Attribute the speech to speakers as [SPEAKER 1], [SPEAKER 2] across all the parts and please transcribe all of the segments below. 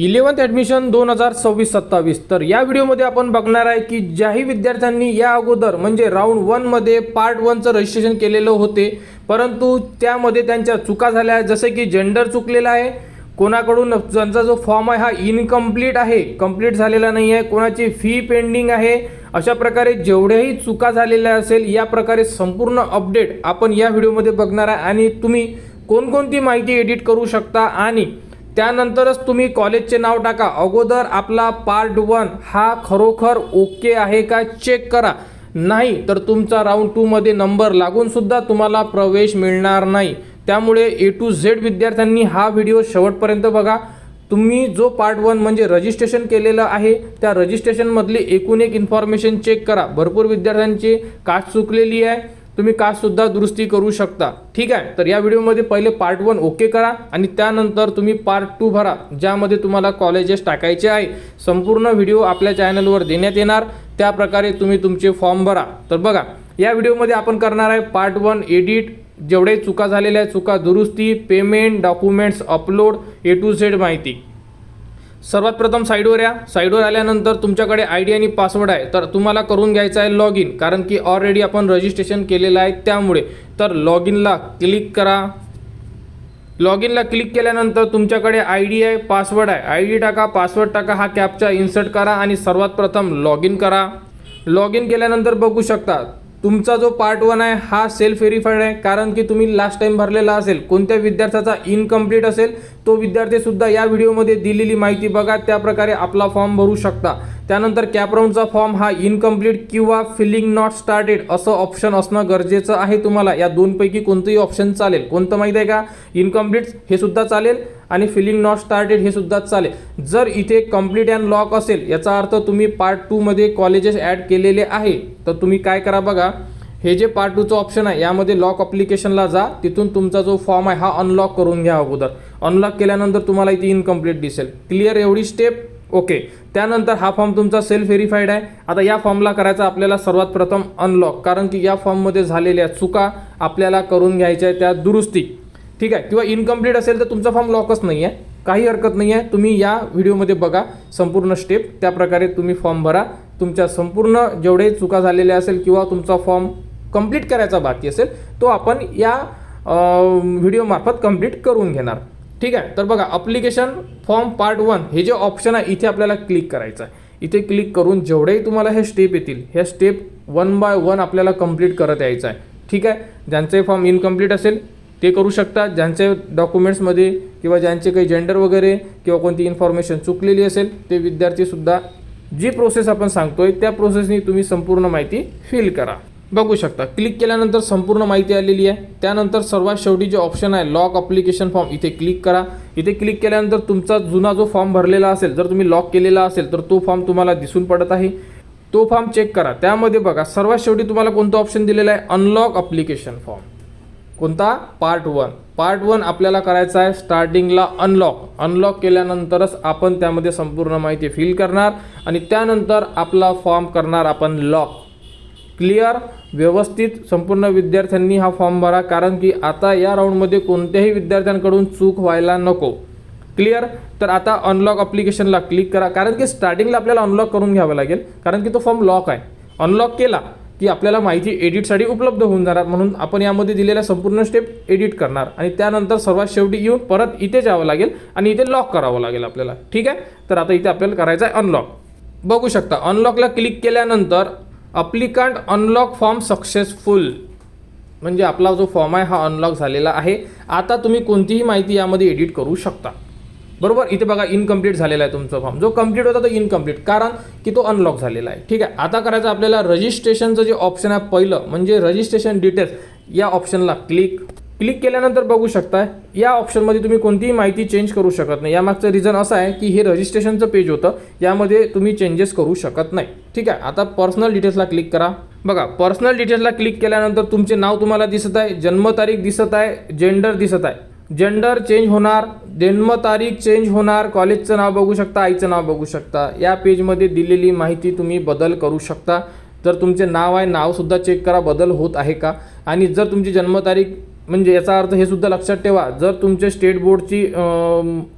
[SPEAKER 1] 11th admission 2026-27. तर या व्हिडिओमध्ये आपण बघणार आहे की ज्याही विद्यार्थ्यांनी या अगोदर म्हणजे राऊंड 1 मध्ये पार्ट 1चं रजिस्ट्रेशन केलेलं होते, परंतु त्यामध्ये त्यांच्या चुका झाल्या, जसे की जेंडर चुकलेला आहे, कोणाकडून ज्यांचा जो फॉर्म आहे हा इनकम्प्लीट आहे, कंप्लीट झालेला नाही आहे, कोणाची फी पेंडिंग आहे, अशा प्रकारे जेवढ्याही चुका झालेल्या असेल या प्रकारे संपूर्ण अपडेट आपण या व्हिडिओमध्ये बघणार आहे आणि तुम्ही कोणकोणती माहिती एडिट करू शकता आणि त्यानंतरच तुम्ही कॉलेजचे नाव टाका. अगोदर आपला पार्ट 1 हा खरोखर ओके आहे का चेक करा, नाही तर तुमचा राऊंड 2 मध्ये नंबर लागून सुद्धा तुम्हाला प्रवेश मिळणार नाही. त्यामुळे A to Z विद्यार्थ्यांनी हा व्हिडिओ शेवटपर्यंत बघा. तुम्ही जो पार्ट 1 म्हणजे रजिस्ट्रेशन केलेलं आहे त्या रजिस्ट्रेशनमधली एकूण एक इन्फॉर्मेशन चेक करा. भरपूर विद्यार्थ्यांची कास्ट चुकलेली आहे, तुम्ही कास्टसुद्धा दुरुस्ती करू शकता. ठीक आहे, तर या व्हिडिओमध्ये पहिले पार्ट 1 ओके करा आणि त्यानंतर तुम्ही पार्ट 2 भरा, ज्यामध्ये तुम्हाला कॉलेजेस टाकायचे आहे. संपूर्ण व्हिडिओ आपल्या चॅनलवर देण्यात येणार, त्या प्रकारे तुम्ही तुमचे फॉर्म भरा. तर बघा, या व्हिडिओमध्ये आपण करणार आहे पार्ट 1 एडिट, जेवढे चुका झालेल्या आहेत चुका दुरुस्ती, payment, documents upload, A to Z माहिती. सर्वात प्रथम साईडवर या. साईडवर आल्यानंतर तुमच्याकडे ID आणि पासवर्ड आहे, तर तुम्हाला करून घ्यायचा आहे लॉग इन, कारण की ऑलरेडी आपण रजिस्ट्रेशन केलेलं आहे त्यामुळे. तर लॉग इनला क्लिक करा. लॉग इनला क्लिक केल्यानंतर तुमच्याकडे ID आहे, पासवर्ड आहे, ID टाका, पासवर्ड टाका, हा कॅप्चा इन्सर्ट करा आणि सर्वात प्रथम लॉग इन करा. लॉग इन केल्यानंतर बघू शकता तुमचा जो पार्ट 1 आहे हा सेल्फ व्हेरीफाईड आहे, कारण की तुम्ही लास्ट टाइम भरलेला असेल. कोणत्या विद्यार्थ्याचा इनकम्प्लीट असेल तो विद्यार्थीसुद्धा या व्हिडिओमध्ये दिलेली माहिती बघा, त्या प्रकारे आपला फॉर्म भरू शकता. त्यानंतर कॅपराऊंडचा फॉर्म हा इनकम्प्लीट किंवा फिलिंग नॉट स्टार्टेड असं ऑप्शन असणं गरजेचं आहे तुम्हाला. या दोनपैकी कोणतंही ऑप्शन चालेल. कोणतं माहिती आहे का? इनकम्प्लीट हे सुद्धा चालेल आणि फिलिंग नॉट स्टार्टेड हे सुद्धा चालेल. जर इथे कम्प्लीट अँड लॉक असेल याचा अर्थ तुम्ही पार्ट 2 मध्ये कॉलेजेस ॲड केलेले आहे. तर तुम्ही काय करा बघा, हे जे पार्ट 2चं ऑप्शन आहे यामध्ये लॉक अप्लिकेशनला जा, तिथून तुमचा जो फॉर्म आहे हा अनलॉक करून घ्या. अगोदर अनलॉक केल्यानंतर तुम्हाला इथे इनकम्प्लीट दिसेल. क्लिअर एवढी स्टेप? ओके. त्यानंतर हा फॉर्म तुमचा सेल्फ व्हेरीफाईड आहे. आता या फॉर्मला करायचा आपल्याला सर्वात प्रथम अनलॉक, कारण की या फॉर्ममध्ये झालेल्या चुका आपल्याला करून घ्यायच्या आहे, त्या दुरुस्ती. ठीक आहे, किंवा इनकम्प्लीट असेल तर तुमचा फॉर्म लॉकच नाही आहे, काही हरकत नाही आहे. तुम्ही या व्हिडिओमध्ये बघा संपूर्ण स्टेप, त्या प्रकारे तुम्ही फॉर्म भरा. तुमच्या संपूर्ण जेवढे चुका झालेल्या असेल किंवा तुमचा फॉर्म कंप्लीट करायचा बाकी असेल तो आपण या व्हिडिओमार्फत कंप्लीट करून घेणार. ठीक आहे, तर बघा अप्लिकेशन फॉर्म पार्ट 1 हे जे ऑप्शन आहे इथे आपल्याला क्लिक करायचं आहे. इथे क्लिक करून जेवढेही तुम्हाला हे स्टेप येतील ह्या स्टेप 1 बाय 1 आपल्याला कंप्लीट करत यायचं आहे. ठीक आहे, ज्यांचे फॉर्म इनकम्प्लीट असेल ते करू शकता, ज्यांचे डॉक्युमेंट्समध्ये किंवा ज्यांचे काही जेंडर वगैरे किंवा कोणती इन्फॉर्मेशन चुकलेली असेल ते विद्यार्थीसुद्धा जी प्रोसेस आपण सांगतोय त्या प्रोसेसनी तुम्ही संपूर्ण माहिती फिल करा. बघू शकता क्लिक केल्यानंतर संपूर्ण माहिती आलेली आहे. त्यानंतर सर्वात शेवटी जे ऑप्शन आहे लॉक अप्लिकेशन फॉर्म, इथे क्लिक करा. इथे क्लिक केल्यानंतर तुमचा जुना जो फॉर्म भरलेला असेल, जर तुम्ही लॉक केलेला असेल तर तो फॉर्म तुम्हाला दिसून पडत आहे, तो फॉर्म चेक करा. त्यामध्ये बघा सर्वात शेवटी तुम्हाला कोणतं ऑप्शन दिलेलं आहे, अनलॉक अप्लिकेशन फॉर्म. कोणता? पार्ट 1. पार्ट 1 आपल्याला करायचा आहे स्टार्टिंगला अनलॉक. अनलॉक केल्यानंतरच आपण त्यामध्ये संपूर्ण माहिती फिल करणार आणि त्यानंतर आपला फॉर्म करणार आपण लॉक. क्लिअर? व्यवस्थित संपूर्ण विद्यार्थ्यांनी हा फॉर्म भरा, कारण की आता या राऊंडमध्ये कोणत्याही विद्यार्थ्यांकडून चूक व्हायला नको. क्लिअर? तर आता अनलॉक अप्लिकेशनला क्लिक करा, कारण की स्टार्टिंगला आपल्याला अनलॉक करून घ्यावं लागेल, कारण की तो फॉर्म लॉक आहे. अनलॉक केला की आपल्याला माहिती एडिटसाठी उपलब्ध होऊन जाणार, म्हणून आपण यामध्ये दिलेल्या संपूर्ण स्टेप एडिट करणार आणि त्यानंतर सर्वात शेवटी येऊन परत इथे जावं लागेल आणि इथे लॉक करावं लागेल आपल्याला. ठीक आहे, तर आता इथे आपल्याला करायचं आहे अनलॉक. बघू शकता अनलॉकला क्लिक केल्यानंतर अप्लिकंट अनलॉक फॉर्म सक्सेसफुल, म्हणजे आपला जो फॉर्म आहे हा अनलॉक झालेला आहे. आता तुम्ही कोणतीही माहिती यामध्ये एडिट करू शकता. बरोबर, इथे बघा इनकम्प्लीट झालेला आहे तुमचा फॉर्म, जो कंप्लीट होता तो इनकम्प्लीट, कारण की तो अनलॉक झालेला आहे. ठीक आहे, आता करायचं आपल्याला रजिस्ट्रेशनचं जे ऑप्शन आहे पहिलं म्हणजे रजिस्ट्रेशन डिटेल्स, या ऑप्शनला क्लिक केल्यानंतर बघू शकता या ऑप्शनमध्ये तुम्ही कोणतीही माहिती चेंज करू शकत नाही. यामागचं रिझन असं आहे की हे रजिस्ट्रेशनचं पेज होतं, यामध्ये तुम्ही चेंजेस करू शकत नाही. ठीक आहे, आता पर्सनल डिटेल्सला क्लिक करा. बघा पर्सनल डिटेल्सला क्लिक केल्यानंतर तुमचे नाव तुम्हाला दिसत आहे, जन्मतारीख दिसत आहे, जेंडर दिसत आहे. जेंडर चेंज होणार, जन्मतारीख चेंज होणार, कॉलेजचं नाव बघू शकता, आईचं नाव बघू शकता. या पेजमध्ये दिलेली माहिती तुम्ही बदल करू शकता. जर तुमचे नाव आहे नावसुद्धा चेक करा बदल होत आहे का, आणि जर तुमची जन्मतारीख म्हणजे याचा अर्थ हे सुद्धा लक्षात ठेवा, जर तुमच्या स्टेट बोर्डची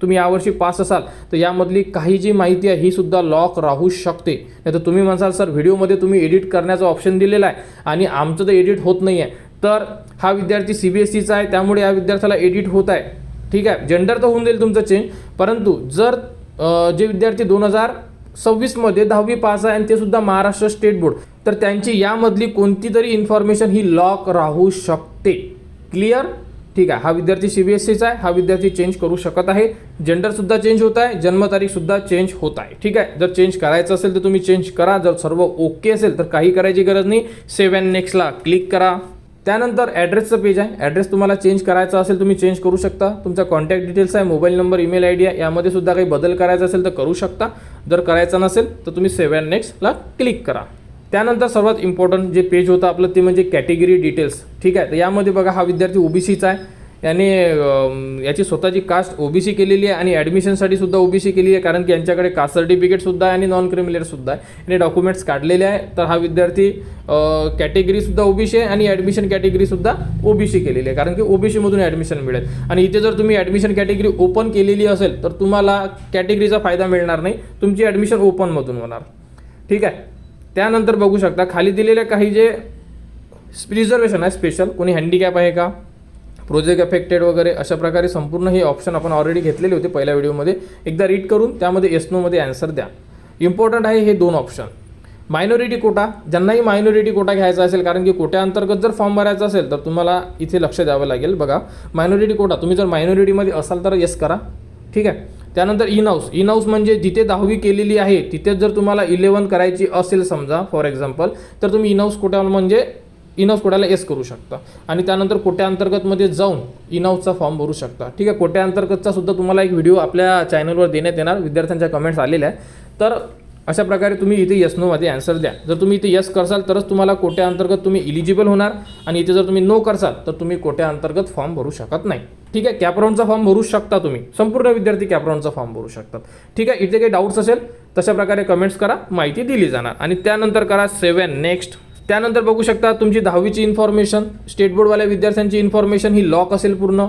[SPEAKER 1] तुम्ही यावर्षी पास असाल तर यामधली काही जी माहिती आहे ही सुद्धा लॉक राहू शकते. नाही तर तुम्ही म्हणाल सर व्हिडिओमध्ये तुम्ही एडिट करण्याचा ऑप्शन दिलेला आहे आणि आमचं तर एडिट होत नाही आहे, तर हा विद्यार्थी CBSEचा आहे त्यामुळे या विद्यार्थ्याला एडिट होत आहे. ठीक आहे, जेंडर तर होऊन जाईल तुमचं चेंज, परंतु जर जे विद्यार्थी 2026मध्ये 10वी पास आहे आणि ते सुद्धा महाराष्ट्र स्टेट बोर्ड, तर त्यांची यामधली कोणती तरी इन्फॉर्मेशन ही लॉक राहू शकते. क्लिअर? ठीक आहे, हा विद्यार्थी CBSEचा आहे, हा विद्यार्थी चेंज करू शकत आहे. जेंडरसुद्धा चेंज होत आहे, जन्मतारीखसुद्धा चेंज होत आहे. ठीक आहे, जर चेंज करायचं असेल तर तुम्ही चेंज करा. जर सर्व ओके असेल तर काही करायची गरज नाही, सेव्ह अँड नेक्स्टला क्लिक करा. त्यानंतर ॲड्रेसचं पेज आहे. ॲड्रेस तुम्हाला चेंज करायचा असेल तुम्ही चेंज करू शकता. तुमचा कॉन्टॅक्ट डिटेल्स आहे, मोबाईल नंबर, ईमेल ID आहे, यामध्ये सुद्धा काही बदल करायचा असेल तर करू शकता. जर करायचा नसेल तर तुम्ही सेव्ह अँड नेक्स्टला क्लिक करा. त्यानंतर सर्वात इम्पॉर्टंट जे पेज होतं आपलं ते म्हणजे कॅटेगरी डिटेल्स. ठीक आहे, तर यामध्ये बघा हा विद्यार्थी OBCचा आहे, याने याची स्वतःची कास्ट OBC केलेली आहे आणि ॲडमिशनसाठी सुद्धा OBC केली आहे, कारण की यांच्याकडे कास्ट सर्टिफिकेटसुद्धा आहे आणि नॉन क्रिमिलियरसुद्धा आहे. याने डॉक्युमेंट्स काढलेले आहे. तर हा विद्यार्थी कॅटेगरीसुद्धा OBC आहे आणि ॲडमिशन कॅटेगरीसुद्धा OBC केलेली आहे, कारण की OBCमधून ॲडमिशन मिळेल. आणि इथे जर तुम्ही ॲडमिशन कॅटेगरी ओपन केलेली असेल तर तुम्हाला कॅटेगरीचा फायदा मिळणार नाही, तुमची ॲडमिशन ओपनमधून होणार. ठीक आहे, त्यानंतर बघू शकता खाली दिलेले काही जे रिझर्वेशन आहे स्पेशल, कोणी हँडिकॅप आहे का, प्रोजेक्ट अफेक्टेड वगैरे, अशा प्रकारे संपूर्ण हे ऑप्शन आपण ऑलरेडी घेतलेले होते पहिल्या व्हिडिओमध्ये. एकदा रीड करून त्यामध्ये येस नो मध्ये आन्सर द्या. इम्पॉर्टंट आहे हे 2 ऑप्शन. मायनॉरिटी कोटा, ज्यांनाही मायनॉरिटी कोटा घ्यायचा असेल, कारण की कोट्याअंतर्गत जर फॉर्म भरायचा असेल तर तुम्हाला इथे लक्ष द्यावं लागेल. बघा मायनॉरिटी कोटा, तुम्ही जर मायनॉरिटीमध्ये असाल तर येस करा. ठीक आहे, त्यानंतर इन हाऊस म्हणजे जिथे 10वी केलेली आहे तिथेच जर तुम्हाला 11 करायची असेल समजा फॉर एक्झाम्पल, तर तुम्ही इन हाऊस कोटा म्हणजे इन हाऊस कोट्याला येस करू शकता. आणि त्यानंतर कोट्याअंतर्गतमध्ये जाऊन इन हाऊसचा फॉर्म भरू शकता. ठीक आहे, कोट्याअंतर्गतचा सुद्धा तुम्हाला एक व्हिडिओ आपल्या चॅनलवर देण्यात येणार, विद्यार्थ्यांच्या कमेंट्स आलेल्या आहे. तर अशा प्रकारे तुम्ही इथे येस नोमध्ये आन्सर द्या. जर तुम्ही इथे येस करसाल तरच तुम्हाला कोट्याअंतर्गत तुम्ही इलिजिबल होणार, आणि इथे जर तुम्ही नो करसाल तर तुम्ही कोट्याअंतर्गत फॉर्म भरू शकत नाही. ठीक आहे, कॅपराऊंडचा फॉर्म भरू शकता तुम्ही, संपूर्ण विद्यार्थी कॅपराऊंडचा फॉर्म भरू शकतात. ठीक आहे, इथे काही डाऊट्स असेल तशा प्रकारे कमेंट्स करा, माहिती दिली जाणार. आणि त्यानंतर करा सेव्ह अँड नेक्स्ट. त्यानंतर बघू शकता तुमची 10वीची इन्फॉर्मेशन, स्टेट बोर्डवाल्या विद्यार्थ्यांची इन्फॉर्मेशन ही लॉक असेल पूर्ण,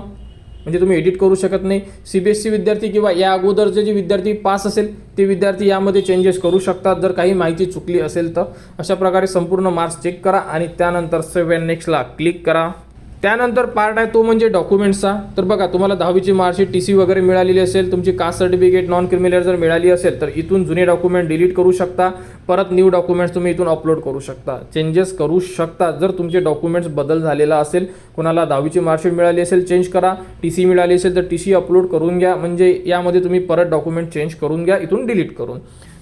[SPEAKER 1] म्हणजे तुम्ही एडिट करू शकत नाही. CBSE विद्यार्थी किंवा या अगोदरचे जे विद्यार्थी पास असेल ते विद्यार्थी यामध्ये चेंजेस करू शकतात जर काही माहिती चुकली असेल तर. अशा प्रकारे संपूर्ण मार्क्स चेक करा आणि त्यानंतर सेव्ह अँड नेक्स्टला क्लिक करा. त्यानंतर पार्ट आहे तो म्हणजे डॉक्युमेंट्सचा. तर बघा तुम्हाला 10वीची मार्कशीट, TC वगैरे मिळालेली असेल, तुमची कास्ट सर्टिफिकेट, नॉन क्रिमिलियर जर मिळाली असेल तर इथून जुने डॉक्युमेंट डिलीट करू शकता, परत न्यू डॉक्युमेंट्स तुम्ही इथून अपलोड करू शकता, चेंजेस करू शकता. जर तुमचे डॉक्युमेंट्स बदल झालेला असेल, कोणाला 10वीची मार्कशीट मिळाली असेल चेंज करा, TC मिळाली असेल तर TC अपलोड करून घ्या, म्हणजे यामध्ये तुम्ही परत डॉक्युमेंट चेंज करून घ्या इथून डिलीट करून.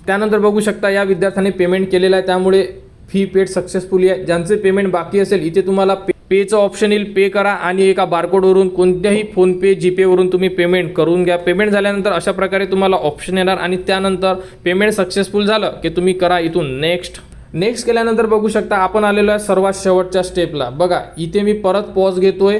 [SPEAKER 1] त्यानंतर बघू शकता या विद्यार्थ्याने पेमेंट केलेलं आहे त्यामुळे फी पेड सक्सेसफुली आहे. ज्यांचे पेमेंट बाकी असेल इथे तुम्हाला पेचं ऑप्शन येईल, पे करा आणि एका बारकोडवरून कोणत्याही फोनपे, जीपेवरून तुम्ही पेमेंट करून घ्या. पेमेंट झाल्यानंतर अशा प्रकारे तुम्हाला ऑप्शन येणार आणि त्यानंतर पेमेंट सक्सेसफुल झालं की तुम्ही करा इथून नेक्स्ट केल्यानंतर बघू शकता आपण आलेलो आहे सर्वात शेवटच्या स्टेपला. बघा इथे मी परत पॉज घेतोय,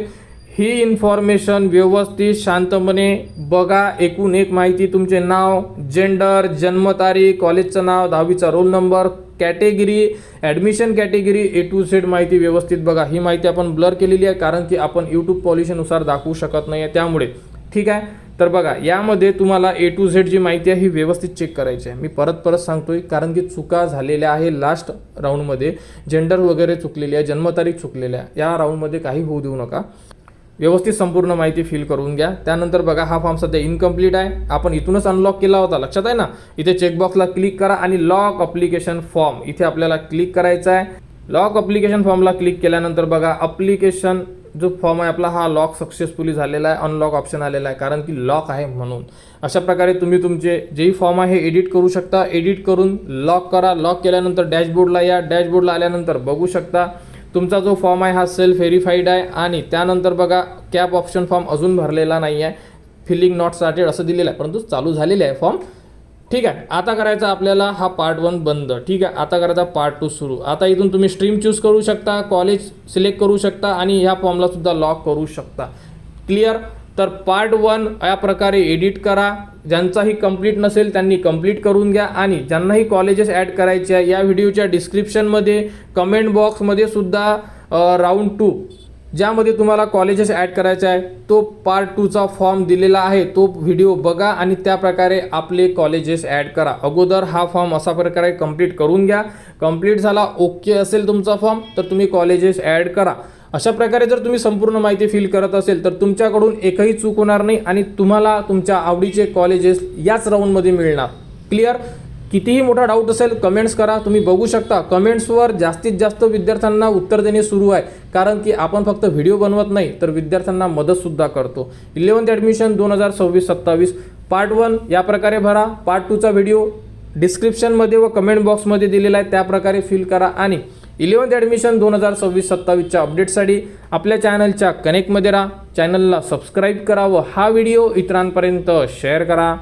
[SPEAKER 1] ही इन्फॉर्मेशन व्यवस्थित शांतपणे बघा. एकूण एक माहिती, तुमचे नाव, जेंडर, जन्मतारीख, कॉलेजचं नाव, 10वीचा roll number, category, admission category, A to Z माहिती व्यवस्थित बघा. ही माहिती आपण ब्लर केलेली आहे कारण की आपण यूट्यूब पॉलिसीनुसार दाखवू शकत नाही आहे त्यामुळे. ठीक आहे, तर बघा यामध्ये तुम्हाला A to Z जी माहिती आहे ही व्यवस्थित चेक करायची आहे. मी परत सांगतोय कारण की चुका झालेल्या आहे लास्ट राऊंडमध्ये, जेंडर वगैरे चुकलेली आहे, जन्मतारीख चुकलेल्या आहे. या राऊंडमध्ये काही होऊ देऊ नका, व्यवस्थित संपूर्ण माहिती फिल करून घ्या. त्यानंतर बघा हा फॉर्म सध्या इनकम्प्लीट आहे, आपण इथूनच अनलॉक केला होता, लक्षात आहे ना. इथे चेकबॉक्सला क्लिक करा आणि लॉक अप्लिकेशन फॉर्म इथे आपल्याला क्लिक करायचा आहे. लॉक अप्लिकेशन फॉर्मला क्लिक केल्यानंतर बघा अप्लिकेशन जो फॉर्म आहे आपला हा लॉक सक्सेसफुली झालेला आहे, अनलॉक ऑप्शन आलेला आहे कारण की लॉक आहे म्हणून. अशा प्रकारे तुम्ही तुमचे जेही फॉर्म आहे एडिट करू शकता, एडिट करून लॉक करा. लॉक केल्यानंतर डॅशबोर्डला या, डॅशबोर्डला आल्यानंतर बघू शकता तुमचा जो फॉर्म आहे हा सेल्फ व्हेरीफाईड आहे. आणि त्यानंतर बघा कॅप ऑप्शन फॉर्म अजून भरलेला नाही आहे, फिलिंग नॉट स्टार्टेड असं दिलेलं आहे, परंतु चालू झालेलं आहे फॉर्म. ठीक आहे, आता करायचा आपल्याला हा पार्ट 1 बंद. ठीक आहे, आता करायचा पार्ट 2 सुरू. आता इथून तुम्ही स्ट्रीम चूज करू शकता, कॉलेज सिलेक्ट करू शकता आणि ह्या फॉर्मला सुद्धा लॉक करू शकता. क्लिअर. तर पार्ट 1 या प्रकारे एडिट करा. ज्यांचाही कंप्लीट नसेल त्यांनी कंप्लीट करून घ्या आणि ज्यांनाही कॉलेजेस ॲड करायचे आहे या व्हिडिओच्या डिस्क्रिप्शनमध्ये, कमेंट बॉक्समध्ये सुद्धा राऊंड 2 ज्यामध्ये तुम्हाला कॉलेजेस ॲड करायचे आहे तो पार्ट 2चा फॉर्म दिलेला आहे, तो व्हिडिओ बघा आणि त्या प्रकारे आपले कॉलेजेस ॲड करा. अगोदर हा फॉर्म असा प्रकारे कंप्लीट करून घ्या. कंप्लीट झाला, ओके असेल तुमचा फॉर्म, तर तुम्ही कॉलेजेस ॲड करा. अशा प्रकारे जर तुम्ही संपूर्ण माहिती फिल करत असेल तर तुमच्याकडून एकही चूक होणार नाही आणि तुम्हाला तुमच्या आवडीचे कॉलेजेस याच राऊंडमध्ये मिळणार. क्लिअर? कितीही मोठा डाऊट असेल कमेंट्स करा. तुम्ही बघू शकता कमेंट्सवर जास्तीत जास्त विद्यार्थ्यांना उत्तर देणे सुरू आहे, कारण की आपण फक्त व्हिडिओ बनवत नाही तर विद्यार्थ्यांना मदतसुद्धा करतो. 11th ॲडमिशन 2026-27 पार्ट 1 या प्रकारे भरा. पार्ट 2चा व्हिडिओ डिस्क्रिप्शनमध्ये व कमेंट बॉक्समध्ये दिलेला आहे, त्या प्रकारे फिल करा. आणि 11th ॲडमिशन 2026-27च्या अपडेटसाठी आपल्या चॅनलच्या कनेक्टमध्ये राहा. चॅनलला सबस्क्राईब करा व हा व्हिडिओ इतरांपर्यंत शेअर करा.